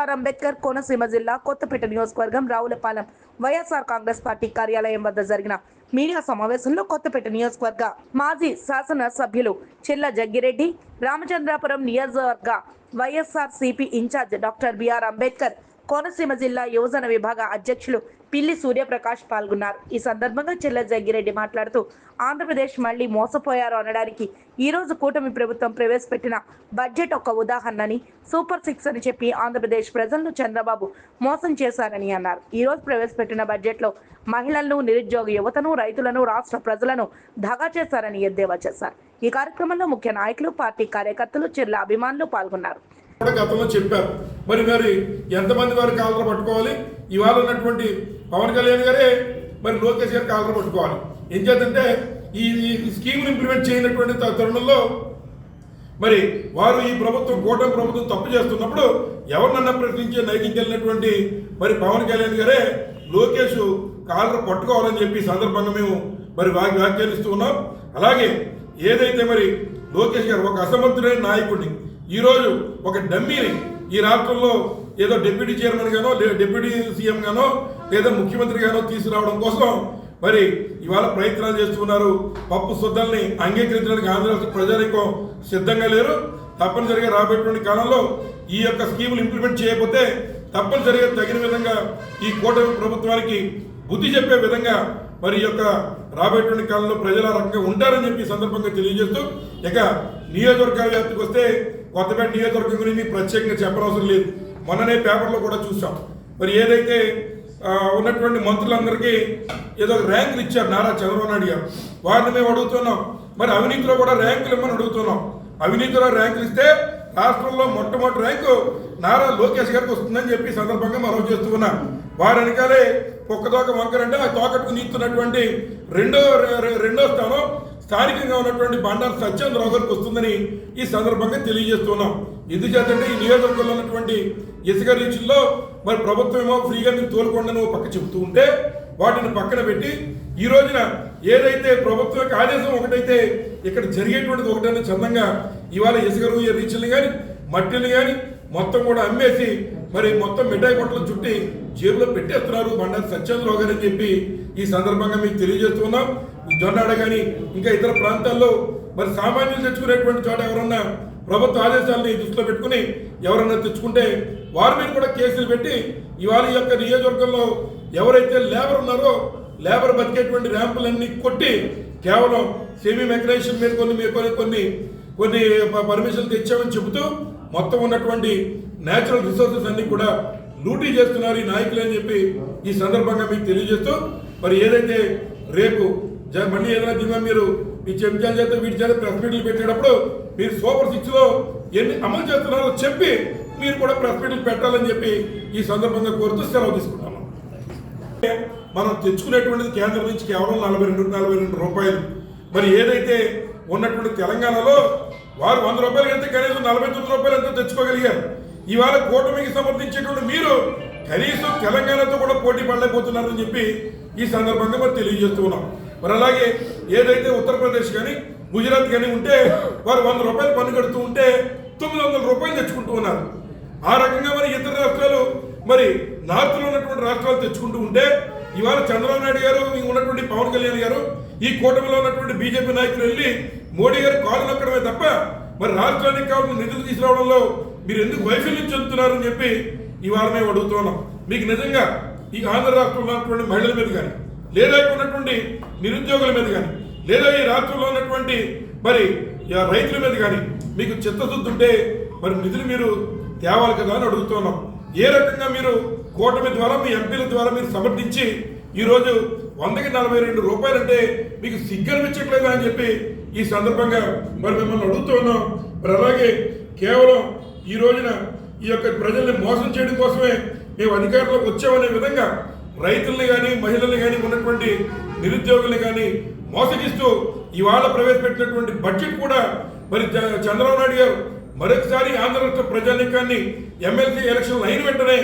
BR Ambedkar Konaseema జిల్లా కొత్తపేట నియోజకవర్గం Ravulapalem YSR Congress party కార్యాలయం వద్ద జరిగిన మీడియా సమావేశంలో కొత్తపేట నియోజకవర్గ మాజీ శాసన సభ్యులు చెల్ల జగ్గిరెడ్డి, రామచంద్రాపురం నియోజకవర్గ YSR CP in-charge doctor BR Ambedkar Konaseema జిల్లా యువజన విభాగ అధ్యక్షులు పిల్లి సూర్యప్రకాష్ పాల్గొన్నారు. ఈ సందర్భంగా చెల్ల జగ్గిరెడ్డి మాట్లాడుతూ ఆంధ్రప్రదేశ్ మళ్లీ మోసపోయారు అనడానికి ఈ రోజు కూటమి ప్రభుత్వం ప్రవేశపెట్టిన బడ్జెట్ ఒక ఉదాహరణని, సూపర్ 6 అని చెప్పి ఆంధ్రప్రదేశ్ ప్రజలను చంద్రబాబు మోసం చేశారని అన్నారు. ఈ రోజు ప్రవేశపెట్టిన బడ్జెట్లో మహిళలను, నిరుద్యోగ యువతను, రైతులను, రాష్ట్ర ప్రజలను దగా చేశారని ఎద్దేవా చేశారు. ఈ కార్యక్రమంలో ముఖ్య నాయకులు, పార్టీ కార్యకర్తలు, చెల్ల అభిమానులు పాల్గొన్నారు. గతంలో చెప్పారు. మరి ఎంతమంది వారు కాలర్ పట్టుకోవాలి? ఇవాళ ఉన్నటువంటి పవన్ కళ్యాణ్ గారే మరి లోకేష్ గారు కాలర్ పట్టుకోవాలి. ఏం చేద్దంటే ఈ స్కీమ్ను ఇంప్లిమెంట్ చేయనటువంటి తరుణంలో మరి వారు ఈ ప్రభుత్వం, కూటమి ప్రభుత్వం తప్పు చేస్తున్నప్పుడు ఎవరినన్నా ప్రశ్నించే నైతికి వెళ్ళినటువంటి మరి పవన్ కళ్యాణ్ గారే లోకేష్ కాలర్ పట్టుకోవాలని చెప్పి సందర్భంగా మేము మరి వ్యాఖ్యానిస్తూ ఉన్నాం. అలాగే ఏదైతే మరి లోకేష్ గారు ఒక అసమర్థుడైన నాయకుడిని, ఈరోజు ఒక డమ్మీని ఈ రాష్ట్రంలో ఏదో డిప్యూటీ చైర్మన్ గానో, డిప్యూటీ సీఎం గానో, లేదా ముఖ్యమంత్రి గానో తీసుకురావడం కోసం మరి ఇవాళ ప్రయత్నాలు చేస్తున్నారు. పప్పు శుద్ధాలని అంగీకరించడానికి ఆంధ్ర ప్రజానికం సిద్ధంగా లేరు. తప్పనిసరిగా రాబోయేటువంటి కాలంలో ఈ యొక్క స్కీములు ఇంప్లిమెంట్ చేయకపోతే తప్పనిసరిగా తగిన విధంగా ఈ కూటమి ప్రభుత్వానికి బుద్ధి చెప్పే విధంగా మరి యొక్క రాబోయేటువంటి కాలంలో ప్రజల రకంగా ఉంటారని చెప్పి సందర్భంగా తెలియజేస్తూ, ఇక నియోజకవర్గాల వ్యాప్తికి వస్తే కొత్తపేట నియోజకవర్గం గురించి ప్రత్యేకంగా చెప్పనవసరం లేదు. మొన్ననే పేపర్లో కూడా చూసాం. మరి ఏదైతే ఉన్నటువంటి మంత్రులందరికీ ఏదో ర్యాంకులు ఇచ్చారు నారా చంద్రబాబు నాయుడు గారు, వారిని మేము అడుగుతున్నాం. మరి అవినీతిలో కూడా ర్యాంకులు ఇవ్వమని అడుగుతున్నాం. అవినీతిలో ర్యాంకులు ఇస్తే రాష్ట్రంలో మొట్టమొదటి ర్యాంకు నారా లోకేష్ గారికి వస్తుందని చెప్పి సందర్భంగా మనం చేస్తూ ఉన్నాం. వారి వెనకాలే ఒక్కదోక వంకరంటే ఆ తోకట్టుకు నీస్తున్నటువంటి రెండో స్థానం స్థానికంగా ఉన్నటువంటి బండారు సత్యేంద్రరావు గారికి వస్తుందని ఈ సందర్భంగా తెలియజేస్తున్నాం. ఎందుచేతంటే ఈ నియోజకవర్గంలో ఉన్నటువంటి ఇసుక రీచుల్లో మరి ప్రభుత్వం ఏమో ఫ్రీగా మీరు తోలుకోండి పక్క చెబుతూ ఉంటే వాటిని పక్కన పెట్టి ఈ రోజున ఏదైతే ప్రభుత్వం యొక్క ఆదేశం ఒకటైతే ఇక్కడ జరిగేటువంటిది ఒకటైనా చందంగా ఇవాళ ఇసుక రీచుల్ని కానీ, మట్టిని కానీ మొత్తం కూడా అమ్మేసి మరి మొత్తం మిఠాయి పొట్టలు చుట్టి జేబులో పెట్టేస్తున్నారు బండారు సత్యేంద్రరావు గారు అని చెప్పి ఈ సందర్భంగా మీకు తెలియజేస్తున్నాం. జొన్నాడ కానీ ఇంకా ఇతర ప్రాంతాల్లో మరి సామాన్యులు తెచ్చుకునేటువంటి చోట ఎవరన్నా ప్రభుత్వ ఆదేశాలని దృష్టిలో పెట్టుకుని ఎవరన్నా తెచ్చుకుంటే వారి మీద కూడా కేసులు పెట్టి ఇవాళ ఈ యొక్క నియోజకవర్గంలో ఎవరైతే లేబర్ ఉన్నారో లేబర్ బతికేటువంటి ర్యాంపులన్నీ కొట్టి కేవలం సెమీ మెకనైజేషన్ మీద కొన్ని పర్మిషన్లు తెచ్చామని చెబుతూ మొత్తం ఉన్నటువంటి న్యాచురల్ రిసోర్సెస్ అన్ని కూడా లూటీ చేస్తున్నారు ఈ నాయకులు అని చెప్పి ఈ సందర్భంగా మీకు తెలియజేస్తూ, మరి ఏదైతే రేపు మళ్ళీ ఏదైనా దిగా మీరు మీ చెంచాల చేత వీటి చేత ప్రెస్ మీట్లు పెట్టేటప్పుడు మీరు సూపర్ 6లో ఎన్ని అమలు చేస్తున్నారో చెప్పి మీరు కూడా ప్రెస్ మీట్లు పెట్టాలని చెప్పి ఈ సందర్భంగా కోరుతూ సెలవు తీసుకుంటాము. మనం తెచ్చుకునేటువంటిది కేంద్రం నుంచి కేవలం 42 రూపాయలు. మరి ఏదైతే ఉన్నటువంటి తెలంగాణలో వారు 100 రూపాయలు కడితే కనీసం 49 రూపాయలు ఎంతో తెచ్చుకోగలిగారు. ఇవాళ కూటమికి సమర్థించేటువంటి మీరు కనీసం తెలంగాణతో కూడా పోటీ పడలేకపోతున్నారని చెప్పి ఈ సందర్భంగా మరి తెలియజేస్తూ ఉన్నాం. మరి అలాగే ఏదైతే ఉత్తరప్రదేశ్ కానీ, గుజరాత్ కానీ ఉంటే వారు 100 రూపాయలు పన్ను కడుతూ ఉంటే 900 రూపాయలు తెచ్చుకుంటూ ఉన్నారు. ఆ రకంగా మరి ఇతర రాష్ట్రాలు మరి నార్త్లో ఉన్నటువంటి రాష్ట్రాలు తెచ్చుకుంటూ ఉంటే ఇవాళ చంద్రబాబు నాయుడు గారు, ఉన్నటువంటి పవన్ కళ్యాణ్ గారు, ఈ కూటమిలో ఉన్నటువంటి బీజేపీ నాయకులు వెళ్ళి మోడీ గారు కాలు నొక్కడమే తప్ప మరి రాష్ట్రానికి కావాల్సిన నిధులు తీసుకురావడంలో మీరు ఎందుకు వైఫల్యం చెందుతున్నారని చెప్పి ఇవాళ మేము అడుగుతున్నాం. మీకు నిజంగా ఈ ఆంధ్ర రాష్ట్రంలో ఉన్నటువంటి మహిళల మీద కానీ, లేదా ఉన్నటువంటి నిరుద్యోగుల మీద కానీ, లేదా ఈ రాష్ట్రంలో ఉన్నటువంటి మరి రైతుల మీద కానీ మీకు చిత్తశుద్ధి ఉంటే మరి నిధులు మీరు తేవాలి కదా అని అడుగుతున్నాం. ఏ రకంగా మీరు కూటమి ద్వారా, మీ ఎంపీల ద్వారా మీరు సమర్థించి ఈరోజు 100కి 42 రూపాయలు అంటే మీకు సిగ్గనిపించట్లేదా అని చెప్పి ఈ సందర్భంగా మరి మిమ్మల్ని అడుగుతూ ఉన్నాం. మరి అలాగే కేవలం ఈ రోజున ఈ యొక్క ప్రజల్ని మోసం చేయడం కోసమే మేము అధికారంలోకి వచ్చామనే విధంగా రైతుల్ని కానీ, మహిళల్ని కానీ, ఉన్నటువంటి నిరుద్యోగుల్ని కానీ మోసగిస్తూ ఇవాళ ప్రవేశపెట్టినటువంటి బడ్జెట్ కూడా మరి చంద్రబాబు నాయుడు గారు మరొకసారి ఆంధ్ర రాష్ట్ర ప్రజానీకాన్ని ఎమ్మెల్సీ ఎలక్షన్లు అయిన వెంటనే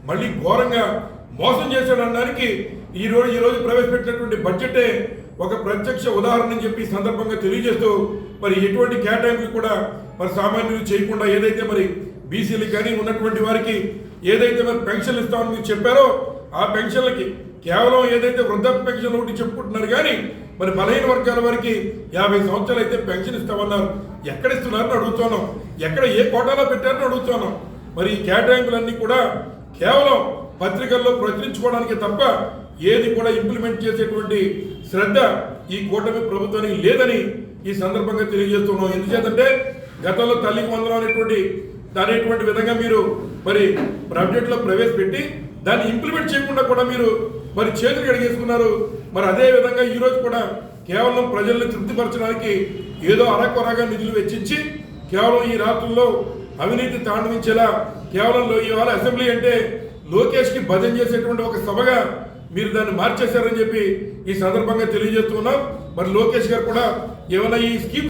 మళ్ళీ ఘోరంగా మోసం చేశాడనడానికి ఈ రోజు ప్రవేశపెట్టినటువంటి బడ్జెటే ఒక ప్రత్యక్ష ఉదాహరణ అని చెప్పి సందర్భంగా తెలియజేస్తూ, మరి ఎటువంటి కేటాయింపులు కూడా మరి సామాన్యులు చేయకుండా ఏదైతే మరి బీసీలకు కానీ ఉన్నటువంటి వారికి ఏదైతే మరి పెన్షన్లు ఇస్తామని మీరు చెప్పారో ఆ పెన్షన్లకి కేవలం ఏదైతే వృద్ధాప్య పెన్షన్ ఒకటి చెప్పుకుంటున్నారు కానీ మరి బలహీన వర్గాల వారికి 50 సంవత్సరాలు అయితే పెన్షన్ ఇస్తామన్నారు. ఎక్కడ ఇస్తున్నారని అడుగుతున్నాం, ఎక్కడ ఏ కోటాలో పెట్టారని అడుగుతున్నాం. మరి ఈ కేటాయింపులన్నీ కూడా కేవలం పత్రికల్లో ప్రచురించుకోవడానికి తప్ప ఏది కూడా ఇంప్లిమెంట్ చేసేటువంటి శ్రద్ధ ఈ కూటమి ప్రభుత్వానికి లేదని ఈ సందర్భంగా తెలియజేస్తున్నాం. ఎందుచేతంటే గతంలో తల్లికి వందనం అనేటువంటి విధంగా మీరు మరి బడ్జెట్లో ప్రవేశపెట్టి దాన్ని ఇంప్లిమెంట్ చేయకుండా కూడా మీరు మరి చేతులు కడిగేసుకున్నారు. మరి అదే విధంగా ఈ రోజు కూడా కేవలం ప్రజల్ని తృప్తిపరచడానికి ఏదో అరకొరగా నిధులు వెచ్చించి కేవలం ఈ రాష్ట్రంలో అవినీతి తాండవించేలా కేవలం ఇవాళ అసెంబ్లీ అంటే లోకేష్కి భజన చేసేటువంటి ఒక సభగా మీరు దాన్ని మార్చేశారని చెప్పి ఈ సందర్భంగా తెలియజేస్తున్నాం. మరి లోకేష్ గారు కూడా ఏమైనా ఈ స్కీమ్